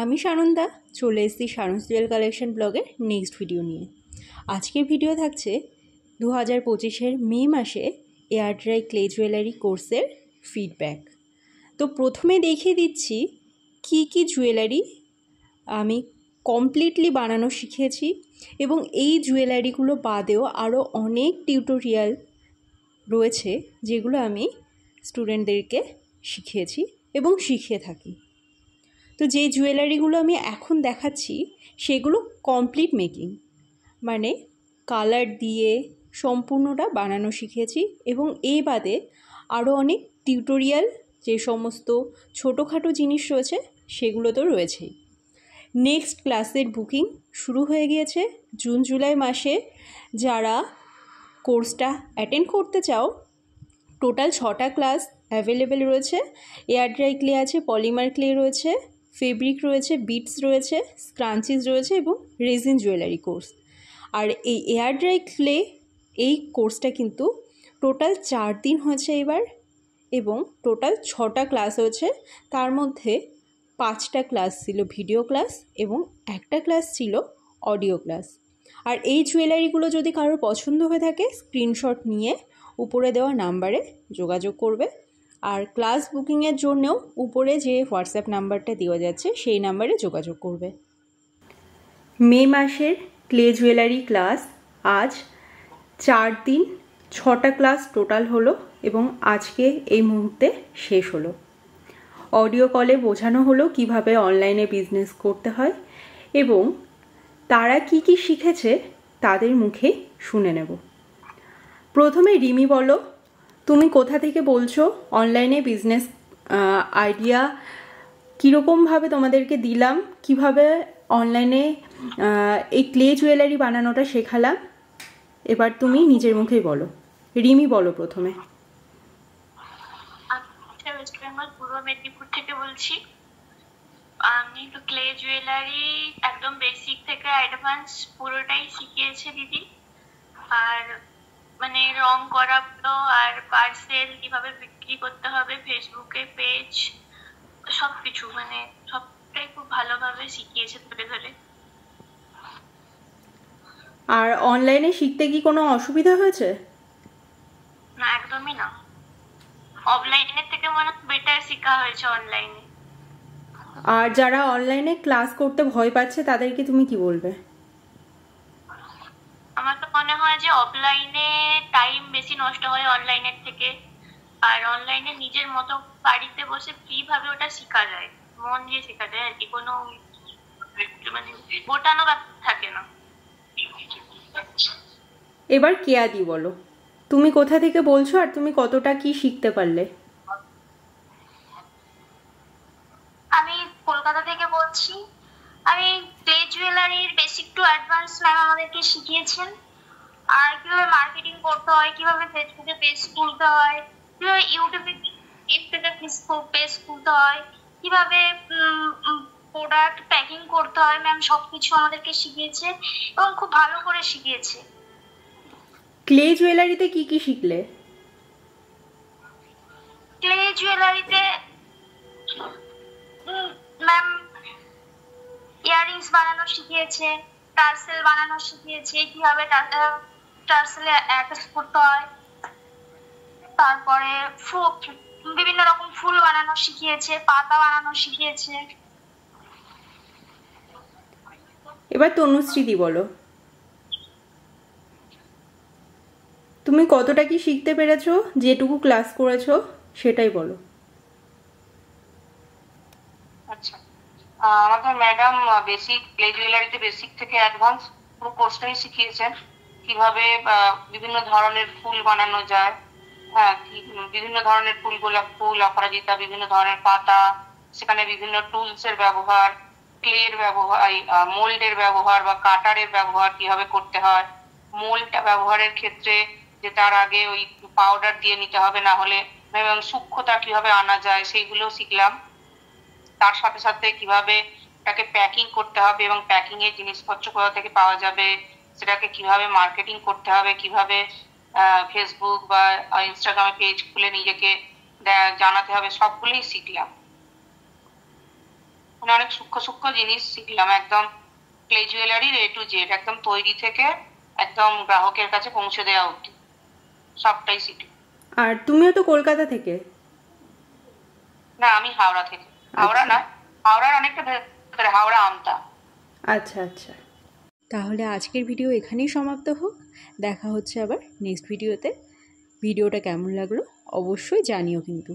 আমি সানন্দা চলে এসেছি সানস জুয়েল কালেকশন ব্লগের নেক্সট ভিডিও নিয়ে। আজকের ভিডিও থাকছে 2025-এর মে মাসে এয়ার ড্রাই ক্লে জুয়েলারি কোর্সের ফিডব্যাক। তো প্রথমে দেখিয়ে দিচ্ছি কি জুয়েলারি আমি কমপ্লিটলি বানানো শিখেছি এবং এই জুয়েলারিগুলো বাদেও আরও অনেক টিউটোরিয়াল রয়েছে যেগুলো আমি স্টুডেন্টদেরকে শিখিয়েছি এবং শিখিয়ে থাকি। তো যে জুয়েলারিগুলো আমি এখন দেখাচ্ছি সেগুলো কমপ্লিট মেকিং, মানে কালার দিয়ে সম্পূর্ণটা বানানো শিখেছি এবং এই বাদে আরও অনেক টিউটোরিয়াল যে সমস্ত ছোটোখাটো জিনিস রয়েছে সেগুলো তো রয়েছেই। নেক্সট ক্লাসের বুকিং শুরু হয়ে গিয়েছে জুন জুলাই মাসে। যারা কোর্সটা অ্যাটেন্ড করতে চাও, টোটাল 6টা ক্লাস অ্যাভেলেবেল রয়েছে। এয়ার ড্রাই ক্লে আছে, পলিমার ক্লে রয়েছে, ফেব্রিক রয়েছে, বিটস রয়েছে, স্ক্রাঞ্চিস রয়েছে এবং রেজিন জুয়েলারি কোর্স। আর এই এয়ার ড্রাই ক্লে এই কোর্সটা কিন্তু টোটাল 4 দিন হয়েছে এবার এবং টোটাল 6টা ক্লাস হয়েছে। তার মধ্যে 5টা ক্লাস ছিল ভিডিও ক্লাস এবং একটা ক্লাস ছিল অডিও ক্লাস। আর এই জুয়েলারিগুলো যদি কারোর পছন্দ হয়ে থাকে স্ক্রিনশট নিয়ে উপরে দেওয়া নাম্বারে যোগাযোগ করবে। আর ক্লাস বুকিংয়ের জন্যও উপরে যে হোয়াটসঅ্যাপ নাম্বারটা দেওয়া যাচ্ছে সেই নাম্বারে যোগাযোগ করবে। মে মাসের ক্লে জুয়েলারি ক্লাস আজ 4 দিন 6টা ক্লাস টোটাল হলো এবং আজকে এই মুহূর্তে শেষ হলো। অডিও কলে বোঝানো হলো কিভাবে অনলাইনে বিজনেস করতে হয় এবং তারা কি শিখেছে তাদের মুখে শুনে নেব। প্রথমে রিমি, বলো তুমি কোথা থেকে বলছো? অনলাইনে বিজনেস আইডিয়া কীরকমভাবে তোমাদেরকে দিলাম, কিভাবে অনলাইনে এই ক্লে জুয়েলারি বানানোটা শেখালাম, এবার তুমি নিজের মুখেই বলো। রিমি বলো প্রথমে। ওয়েস্ট বেঙ্গল পূর্ব মেদিনীপুর থেকে বলছি। আমি তো ক্লে জুয়েলারি একদম বেসিক থেকে অ্যাডভান্স পুরোটাই শিখিয়েছে দিদি। আর মানে রং করানো আর পার্সেল কিভাবে বিক্রি করতে হবে, ফেসবুকে পেজ, সবকিছু মানে সবটাই খুব ভালোভাবে শিখিয়েছে ধরে ধরে। আর অনলাইনে শিখতে কি কোনো অসুবিধা হয়েছে? না, একদমই না। অফলাইনের থেকে মনে হয় বেটার শেখা হয়েছে অনলাইনে। আর যারা অনলাইনে ক্লাস করতে ভয় পাচ্ছে তাদেরকে তুমি কি বলবে? আমার তো মনে হয় যে অফলাইনে টাইম বেশি নষ্ট হয় অনলাইনের থেকে, আর অনলাইনে নিজের মতো বাড়িতে বসে ফ্রি ভাবে ওটা শেখা যায়, মন দিয়ে শেখা যায় আর কি, কোনো মানে গোটানো ব্যাপার থাকে না। এবার কেয়াদি বলো, তুমি কোথা থেকে বলছো আর তুমি কতটা কি শিখতে পারলে? আমি কলকাতা থেকে বলছি। আমি ক্লে জুয়েলারির বেসিক টু অ্যাডভান্স ম্যাম আমাদেরকে শিখিয়েছেন। আর কিভাবে মার্কেটিং করতে হয়, কিভাবে ফেসবুকে পেজ খুলতে হয়, কিভাবে ইউটিউবে পেজ খুলতে হয়, কিভাবে প্রোডাক্ট প্যাকিং করতে হয়, ম্যাম সবকিছু আমাদেরকে শিখিয়েছে এবং খুব ভালো করে শিখিয়েছে। ক্লে জুয়েলারিতে কি শিখলে? ক্লে জুয়েলারিতে ম্যাম ইয়াররিংস বানানো শিখিয়েছে, টার্সেল বানানো শিখিয়েছে, কিভাবে টার্সেলে অ্যাটাচ করতে হয়, তারপরে বিভিন্ন রকম ফুল বানানো শিখিয়েছে, পাতা বানানো শিখিয়েছে। এবার তনুশ্রীদি বলো, তুমি কতটা কি শিখতে পেরেছো, যেটুকু ক্লাস করেছো সেটাই বলো। আচ্ছা, আমাদের ম্যাডাম বেসিক ক্লে জুয়েলারিতে বেসিক থেকে অ্যাডভান্স পুরো কোর্সটাই শিখিয়েছেন। কিভাবে বিভিন্ন ধরনের ফুল বানানো যায়, হ্যাঁ, বিভিন্ন ধরনের ফুল, গোলাপ ফুল, অপরাজিতা, বিভিন্ন ধরনের পাতা, সেখানে বিভিন্ন টুলস এর ব্যবহার, ক্লের ব্যবহার, মোল্ডের ব্যবহার বা কাটারের ব্যবহার কিভাবে করতে হয়, মোল্ডটা ব্যবহারের ক্ষেত্রে যে তার আগে ওই পাউডার দিয়ে নিতে হবে, না হলে এবং সূক্ষ্মতা কিভাবে আনা যায় সেইগুলো শিখলাম। তার সাথে সাথে কিভাবে এটাকে প্যাকিং করতে হবে এবং প্যাকিং এর জিনিসপত্র কোথা থেকে পাওয়া যাবে, সেটাকে কিভাবে মার্কেটিং করতে হবে, কিভাবে ফেসবুক বা ইনস্টাগ্রামে পেজ খুলে নিজেকে জানাতে হবে, সবগুলোই শিখলাম। মানে অনেক সূক্ষ্ম সূক্ষ্ম জিনিস শিখলাম, একদম ক্লে জুয়েলারির A to Z, একদম তৈরি থেকে একদম গ্রাহকের কাছে পৌঁছে দেওয়া অবধি সবটাই শিখলাম। আর তুমিও তো কলকাতা থেকে? না, আমি হাওড়া থেকে। হাওড়া না, হাওড়ার অনেকটা ভেতরে, হাওড়া আমতা। আচ্ছা আচ্ছা, তাহলে আজকের ভিডিও এখানেই সমাপ্ত হোক। দেখা হচ্ছে আবার নেক্সট ভিডিওতে। ভিডিওটা কেমন লাগলো অবশ্যই জানিও কিন্তু।